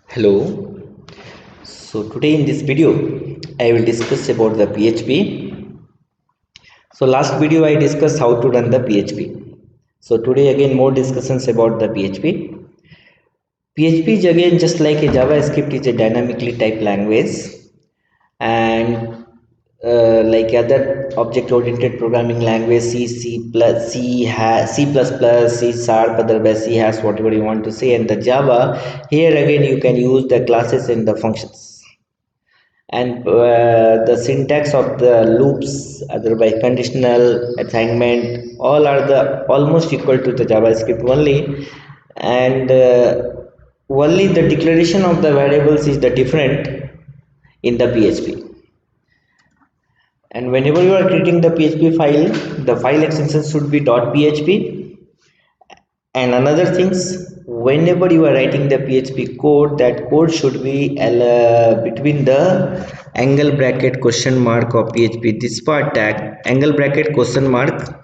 Hello. So today in this video I will discuss about the PHP. So last video I discussed how to run the PHP. So today again more discussions about the PHP. PHP is again just like a JavaScript is a dynamically typed language, and like other object-oriented programming language, C++, C Sharp, otherwise C has whatever you want to say, and the Java. Here again you can use the classes and the functions, and the syntax of the loops, otherwise conditional, assignment, all are the almost equal to the JavaScript only, and only the declaration of the variables is the different in the PHP. And whenever you are creating the PHP file, the file extension should be .php. And another things, whenever you are writing the PHP code, that code should be between the angle bracket question mark of PHP, this part tag angle bracket question mark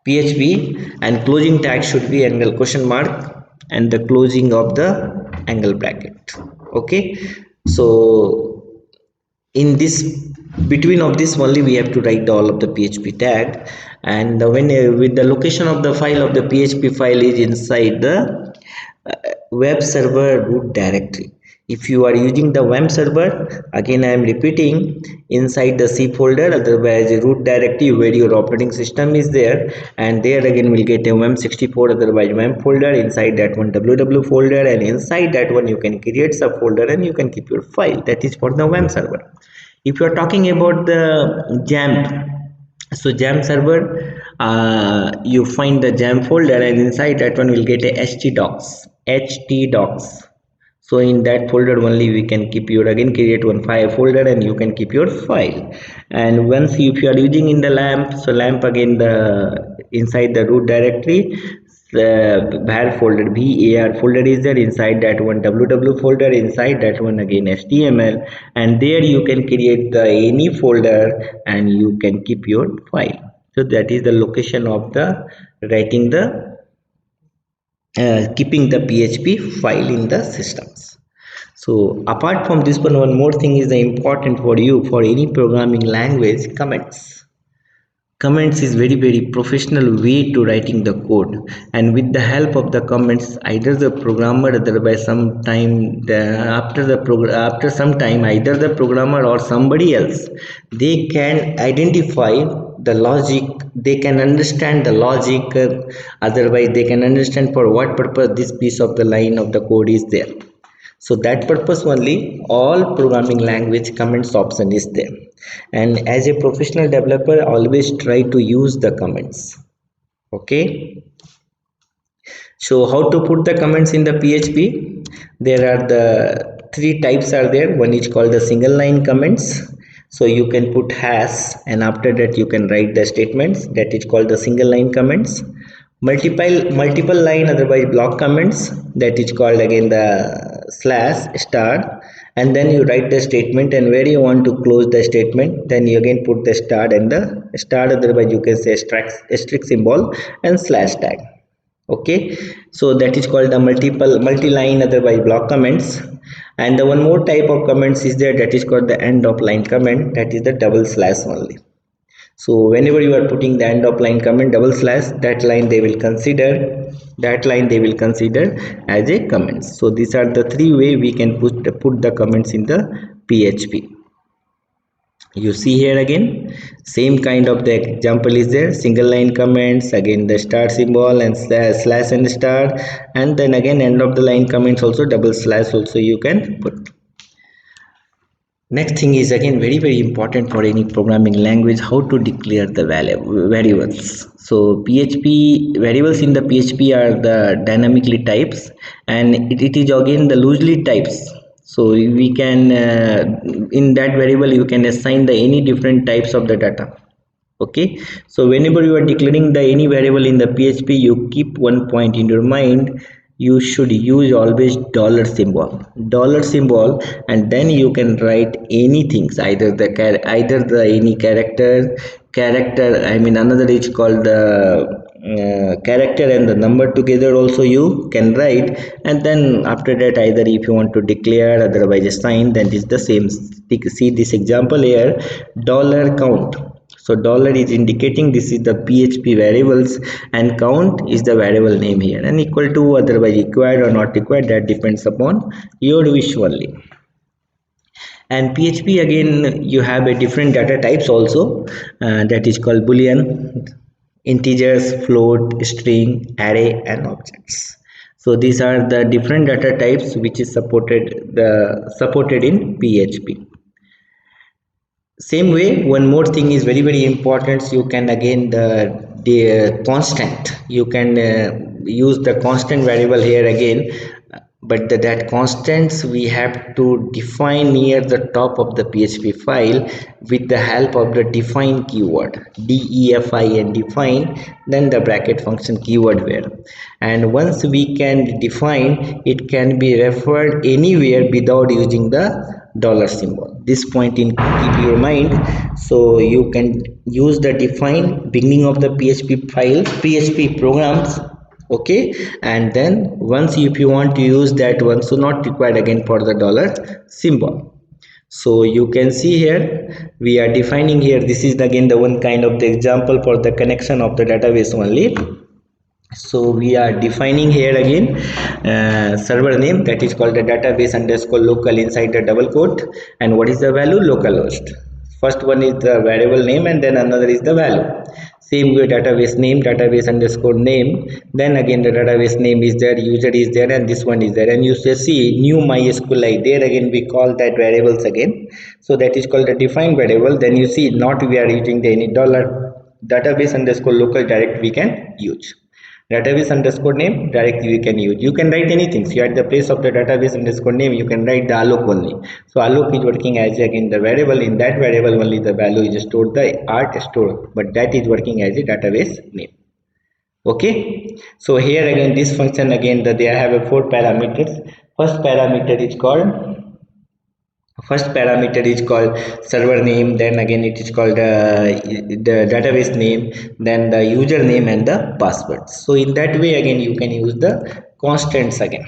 PHP, and closing tag should be angle question mark and the closing of the angle bracket. Okay, so in this between of this only we have to write all of the PHP tag, and when with the location of the file of the PHP file is inside the web server root directory. If you are using the web server, again I am repeating, inside the C folder, otherwise root directory where your operating system is there, and there again we'll get a wem64, otherwise wem folder, inside that one www folder, and inside that one you can create subfolder and you can keep your file. That is for the web server. If you are talking about the XAMPP, so XAMPP server, you find the XAMPP folder, and inside that one will get a htdocs. So in that folder only we can keep your, again create one file folder and you can keep your file. And once if you are using in the lamp, so lamp again the inside the root directory, the var folder, var folder is there, inside that one www folder, inside that one again html, and there you can create the any folder and you can keep your file. So that is the location of the writing the keeping the PHP file in the systems. So apart from this one more thing is the important for you for any programming language, comments is very professional way to writing the code, and with the help of the comments, either the programmer, otherwise sometime after some time either the programmer or somebody else, they can identify the logic, they can understand the logic, otherwise they can understand for what purpose this piece of the line of the code is there. So that purpose only all programming language comments option is there, and as a professional developer always try to use the comments. Okay, so how to put the comments in the PHP? There are the three types are there. One is called the single line comments, so you can put hash and after that you can write the statements, that is called the single line comments. Multiple line, otherwise block comments, that is called again the slash star, and then you write the statement, and where you want to close the statement, then you again put the star and the star, otherwise you can say asterisk symbol and slash tag. Okay, so that is called the multi-line, otherwise block comments. And the one more type of comments is there, that is called the end of line comment, that is the double slash only. So whenever you are putting the end of line comment double slash, that line they will consider as a comments. So these are the three way we can put the comments in the PHP. You see here again same kind of the example is there, single line comments, again the star symbol and slash and star, and then again end of the line comments also double slash also you can put. Next thing is again very important for any programming language, how to declare the variables. So PHP variables in the PHP are the dynamically types, and it is again the loosely types. So we can in that variable you can assign the any different types of the data. Okay, so whenever you are declaring the any variable in the PHP, you keep one point in your mind, you should use always dollar symbol, and then you can write anything, either the either the any character, I mean another is called the character and the number together also you can write. And then after that, either if you want to declare, otherwise a sign, then it's the same. See this example here, dollar count. So dollar is indicating this is the PHP variables, and count is the variable name here, and equal to, otherwise required or not required, that depends upon your wish only. And PHP again, you have a different data types also, that is called boolean, integers, float, string, array, and objects. So these are the different data types which is supported in PHP. Same way, one more thing is very important. You can again the constant, you can use the constant variable here again, but that constants we have to define near the top of the PHP file with the help of the define keyword, define, define, then the bracket function keyword where. And once we can define, it can be referred anywhere without using the dollar symbol. This point in keep your mind. So you can use the define beginning of the PHP file, PHP programs, okay. And then once if you want to use that one, so not required again for the dollar symbol. So you can see here we are defining here, this is again the one kind of the example for the connection of the database only. So we are defining here again server name, that is called the database underscore local inside the double quote, and what is the value, localhost. First one is the variable name, and then another is the value. Same way, database name, database underscore name, then again the database name is there, user is there, and this one is there. And you see new MySQLite, there again we call that variables again. So that is called the defined variable. Then you see not we are using the any dollar, database underscore local direct we can use. Database underscore name directly we can use. You can write anything. So at the place of the database underscore name, you can write the alloc only. So alloc is working as again the variable. In that variable only the value is stored, the art stored, but that is working as a database name. Okay. So here again this function again that they have a 4 parameters. First parameter is called server name, then again it is called the database name, then the username and the password. So in that way again you can use the constants again.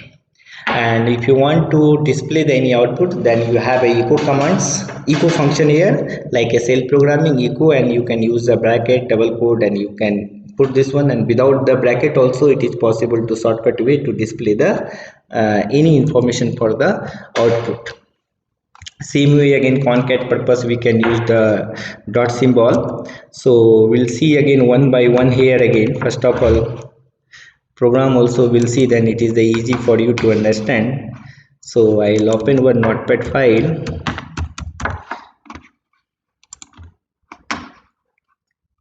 And if you want to display any output, then you have a echo commands, echo function here, like a cell programming echo, and you can use the bracket, double quote, and you can put this one, and without the bracket also it is possible to shortcut way to display the any information for the output. Same way again concat purpose we can use the dot symbol. So we'll see again one by one here again. First of all, program also will see, then it is the easy for you to understand. So I'll open one notepad file.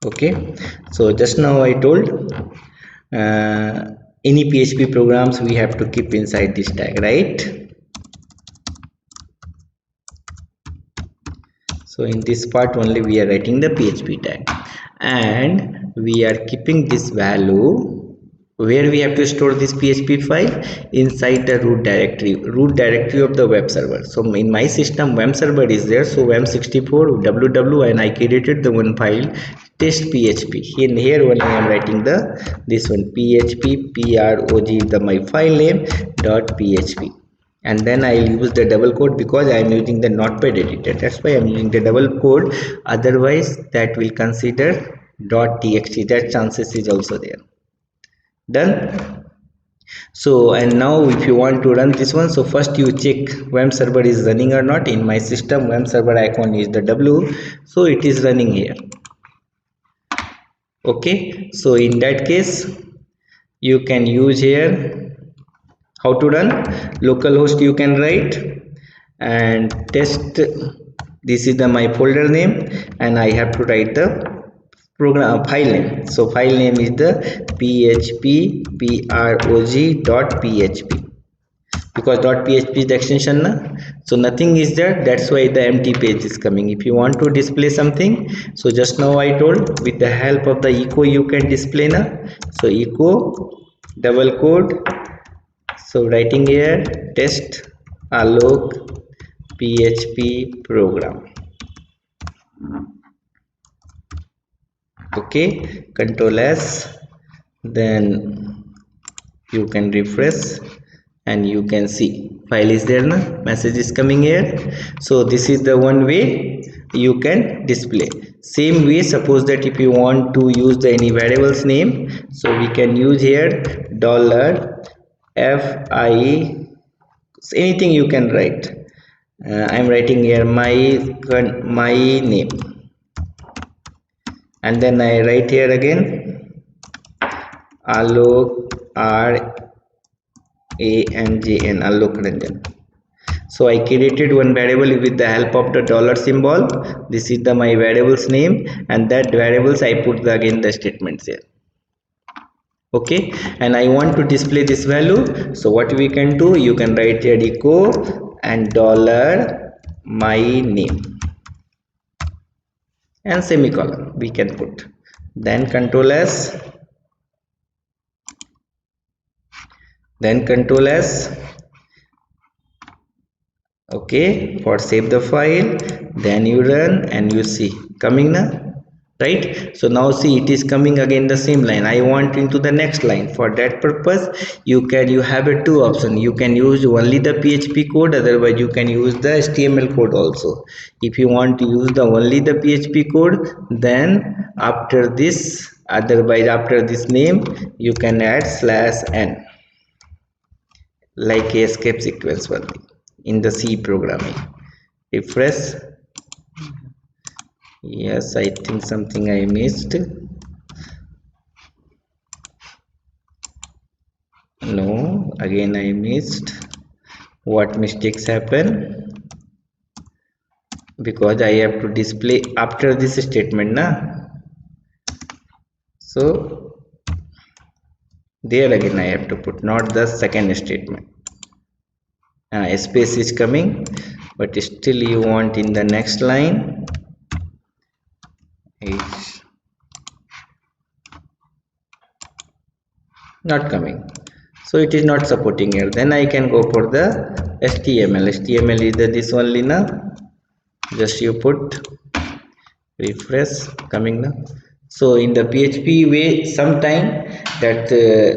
Okay, so just now I told any PHP programs we have to keep inside this tag, right? So in this part only we are writing the PHP tag, and we are keeping this value where we have to store this PHP file inside the root directory of the web server. So in my system web server is there, so wam64 ww, and I created the one file test PHP. In here only I am writing this one PHP prog, the my file name .php. And then I'll use the double quote because I am using the notepad editor, that's why I'm using the double quote. Otherwise that will consider .txt, that chances is also there. Done. So and now if you want to run this one, so first you check web server is running or not. In my system web server icon is the W, so it is running here. Okay, so in that case you can use here how to run localhost, you can write, and test, this is the my folder name, and I have to write the program file name. So file name is the php prog.php, because .php is the extension na? So nothing is there, that's why the empty page is coming. If you want to display something, so just now I told with the help of the echo you can display na. So echo double quote So writing here test Alok PHP program. Okay, control S, then you can refresh and you can see file is there now, message is coming here. So this is the one way you can display. Same way, suppose that if you want to use the any variables name, so we can use here dollar fi, anything you can write. I'm writing here my name, and then I write here again Alok RANJN, Alok Ranjan. So I created one variable with the help of the dollar symbol. This is the my variables name, and that variables I put the, again the statements here. Okay, and I want to display this value. So what we can do, you can write here echo and dollar my name and semicolon we can put, then control S, then control S. Okay, for save the file, then you run and you see coming now, right? So now see it is coming again the same line. I want into the next line. For that purpose you have a two option. You can use only the PHP code, otherwise you can use the HTML code also. If you want to use the only the PHP code, then after this, otherwise after this name you can add /n, like a escape sequence only in the C programming. Refresh. Yes, I think something I missed. No, again I missed. What mistakes happen? Because I have to display after this statement na. So there again I have to put, not the second statement. Space is coming, but still you want in the next line. It's not coming, so it is not supporting here. Then I can go for the HTML. HTML is the this only now. Just you put refresh, coming now. So in the PHP way, sometime that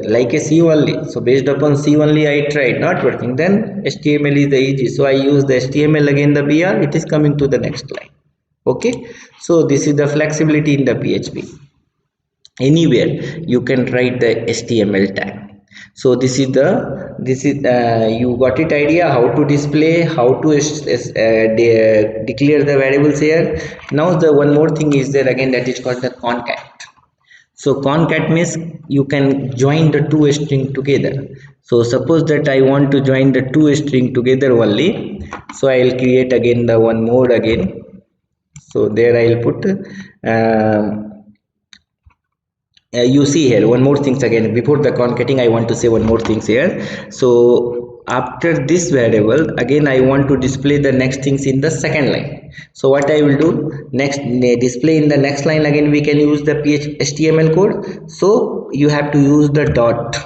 like a C only. So based upon C only I tried, not working. Then HTML is the easy. So I use the HTML again the BR. It is coming to the next line. Okay. So this is the flexibility in the PHP. Anywhere you can write the HTML tag. So this is you got it idea how to display, how to declare the variables here. Now the one more thing is there again, that is called the concat. So concat means you can join the two string together. So suppose that I want to join the two string together only, so I will create again the one more again. So there I will put you see here one more things again. Before the concatenating, I want to say one more things here. So after this variable again I want to display the next things in the second line. So what I will do next, display in the next line again we can use the HTML code. So you have to use the dot.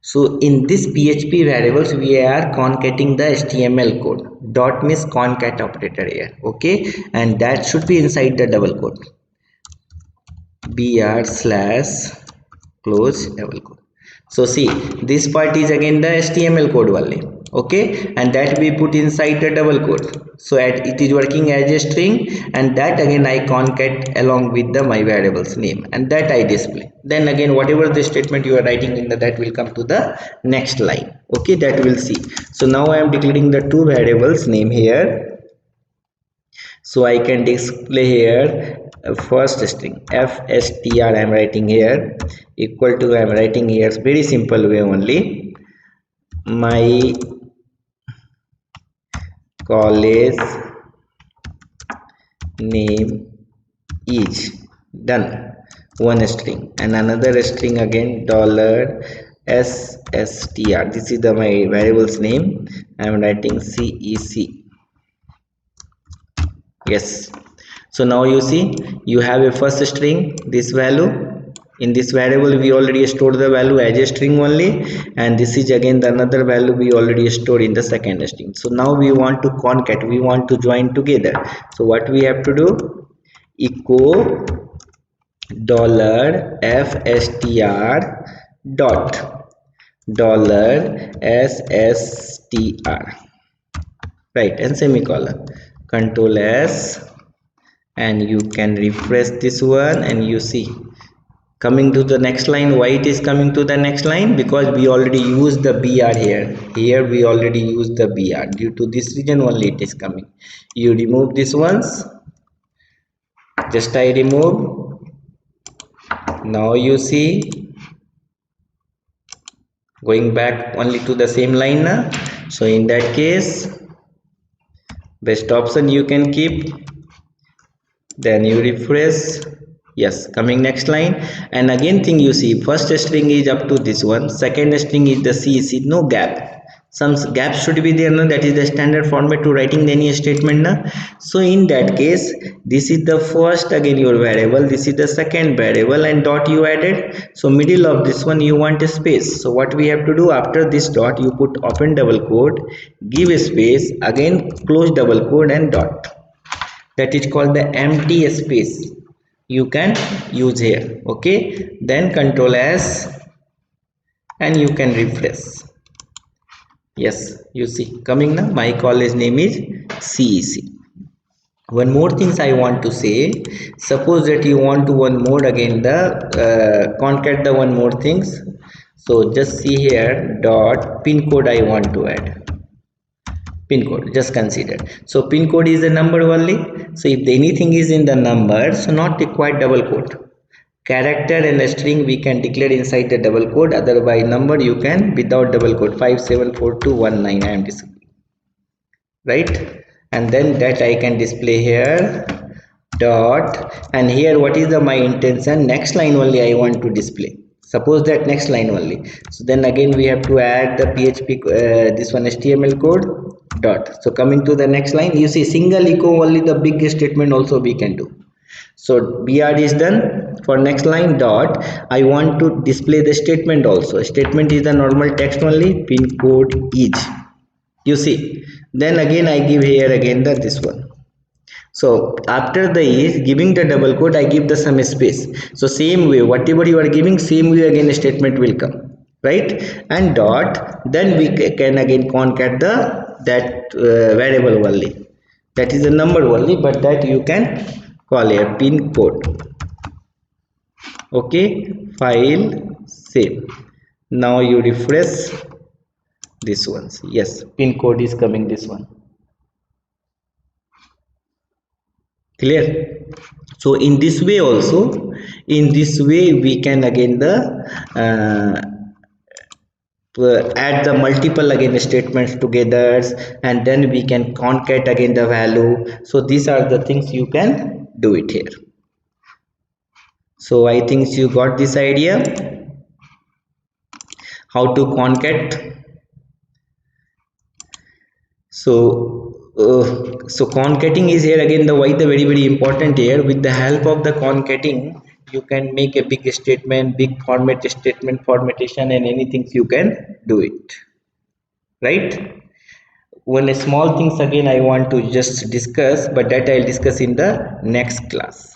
So in this PHP variables we are concatenating the HTML code. Dot means concat operator here. Okay, and that should be inside the double quote. br/close double quote. So see this part is again the HTML code only. Okay, and that we put inside the double quote. So it is working as a string, and that again I concat along with the my variables name, and that I display. Then again whatever the statement you are writing in that will come to the next line. Okay, that will see. So now I am declaring the two variables name here. So I can display here first string fstr I am writing here equal to, I am writing here very simple way only, my college name is, done, one string, and another string again $SSTR. This is the my variables name. I am writing CEC. Yes. So now you see you have a first string, this value, In this variable we already stored the value as a string only, and this is again the another value we already stored in the second string. So now we want to concat, we want to join together. So what we have to do, echo dollar fstr dot dollar sstr, right, and semicolon, control s, and you can refresh this one, and you see coming to the next line. Why it is coming to the next line? Because we already used the br here we already used the br. Due to this reason only it is coming. You remove this ones, just I remove. Now you see, going back only to the same line now. So in that case, best option you can keep, then you refresh. Yes, coming next line. And again thing you see, first string is up to this one, second string is the c, no gap. Some gap should be there, no? That is the standard format to writing any statement na? So in that case, this is the first again your variable, this is the second variable, and dot you added. So middle of this one you want a space. So what we have to do, after this dot you put open double quote, give a space, again close double quote, and dot. That is called the empty space you can use here. Okay, then control s, and you can refresh. Yes, you see coming now. My college name is CEC. One more things I want to say. Suppose that you want to one more again the concat the one more things. So just see here, dot pin code I want to add. Pin code, just consider. So pin code is a number only. So if anything is in the number, so not required double quote. Character and a string we can declare inside the double quote, otherwise number you can without double quote. 574219 I am displaying, right? And then that I can display here dot, and here what is the my intention, next line only I want to display. Suppose that next line only, so then again we have to add the php this one html code dot. So coming to the next line, you see single echo only, the big statement also we can do. So br is done. For next line dot, I want to display the statement also. Statement is the normal text only, pin code is, you see. Then again I give here again the this one. So after the is giving the double quote, I give the some space. So same way whatever you are giving, same way again a statement will come, right? And dot, then we can again concat the that variable only, that is a number only, but that you can call a pin code. Okay, file, save. Now you refresh this ones. Yes, pin code is coming, this one. Clear? So in this way also, in this way we can again the add the multiple again statements together, and then we can concat again the value. So these are the things you can do it here. So I think you got this idea how to concat. So concating is here again the why the very important here. With the help of the concating you can make a big statement, big format statement, formattation, and anything you can do it, right? One small things again I want to just discuss, but that I'll discuss in the next class.